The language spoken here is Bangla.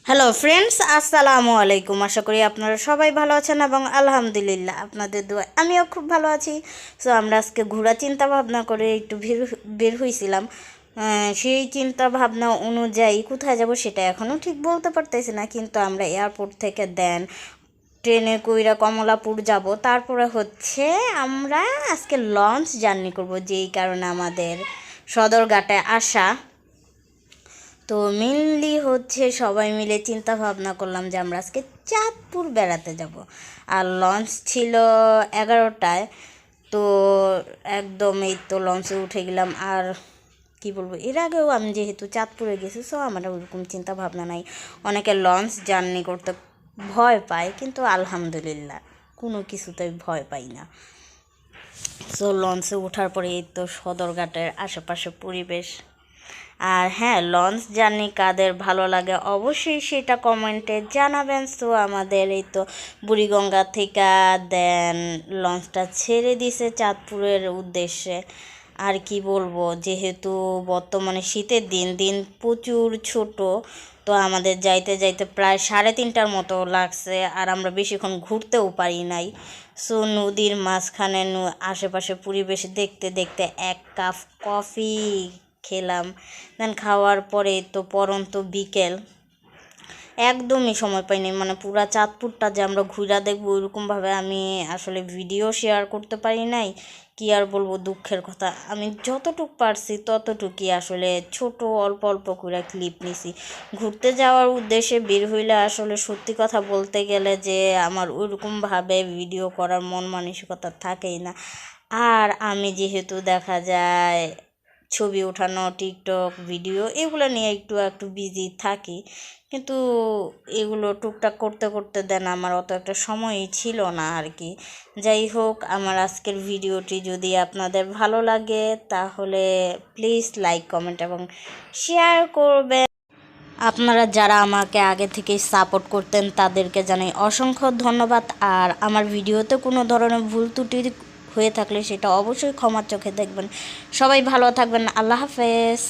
হ্যালো ফ্রেন্ডস, আসসালামু আলাইকুম। আশা করি আপনারা সবাই ভালো আছেন এবং আলহামদুলিল্লাহ আপনাদের দোয়া আমিও খুব ভালো আছি। সো আমরা আজকে ঘোরা চিন্তা ভাবনা করে একটু বের হয়েছিলাম। সেই চিন্তা ভাবনা অনুযায়ী কোথায় যাব সেটা এখনও ঠিক বলতে পারতেছি না, কিন্তু আমরা এয়ারপোর্ট থেকে ট্রেনে কইরা কমলাপুর যাব, তারপরে হচ্ছে আমরা আজকে লঞ্চ জার্নি করব, যেই কারণে আমাদের সদরঘাটে আসা। তো মেনলি হচ্ছে সবাই মিলে চিন্তা ভাবনা করলাম যে আমরা আজকে চাঁদপুর বেড়াতে যাব। আর লঞ্চ ছিল 11টায়। তো একদম এই তো লঞ্চে উঠে গেলাম। আর কি বলবো, এর আগেও আমি যেহেতু চাঁদপুরে গেছি, সো আমার ওরকম চিন্তা ভাবনা নাই। অনেকে লঞ্চ জার্নি করতে ভয় পায়, কিন্তু আলহামদুলিল্লাহ কোনো কিছুতেই ভয় পাই না। সো লঞ্চে ওঠার পরে এই তো সদরঘাটের আশেপাশে পরিবেশ। আর হ্যাঁ, লঞ্চ জার্নি কাদের ভালো লাগে অবশ্যই সেটা কমেন্টে জানাবেন। সো আমাদের এই তো বুড়িগঙ্গা থেকে লঞ্চটা ছেড়ে দিছে চাঁদপুরের উদ্দেশ্যে। আর কি বলবো, যেহেতু বর্তমানে শীতের দিন দিন প্রচুর ছোট, তো আমাদের যাইতে যাইতে প্রায় 3:30টার মতো লাগছে। আর আমরা বেশিক্ষণ ঘুরতেও পারি নাই। সো নদীর মাঝখানে আশেপাশে পরিবেশ দেখতে দেখতে 1 কাপ কফি খেলাম। দেন খাওয়ার পরে তো পরন্ত বিকেল, একদমই সময় পাইনি। মানে পুরা চাঁদপুরটা যে আমরা ঘুরা দেখবো ওইরকমভাবে আমি আসলে ভিডিও শেয়ার করতে পারি নাই। কি আর বলবো, দুঃখের কথা। আমি যতটুক পারছি ততটুকুই আসলে ছোট অল্প অল্প করে ক্লিপ নিছি। ঘুরতে যাওয়ার উদ্দেশ্যে বের হইলে আসলে সত্যি কথা বলতে গেলে যে আমার ওইরকমভাবে ভিডিও করার মন মানসিকতা থাকেই না। আর আমি যেহেতু দেখা যায় ছবি ওঠানো, টিকটক ভিডিও এগুলো নিয়ে একটু একটু বিজি থাকি, কিন্তু এগুলো টুকটাক করতে করতে আমার অত একটা সময়ই ছিল না আর কি। যাই হোক, আমার আজকের ভিডিওটি যদি আপনাদের ভালো লাগে তাহলে প্লিজ লাইক, কমেন্ট এবং শেয়ার করবেন। আপনারা যারা আমাকে আগে থেকেই সাপোর্ট করতেন তাদেরকে জানাই অসংখ্য ধন্যবাদ। আর আমার ভিডিওতে কোনো ধরনের ভুল ত্রুটি হয়ে থাকলে সেটা অবশ্যই ক্ষমার চোখে দেখবেন। সবাই ভালো থাকবেন। আল্লাহ হাফেজ।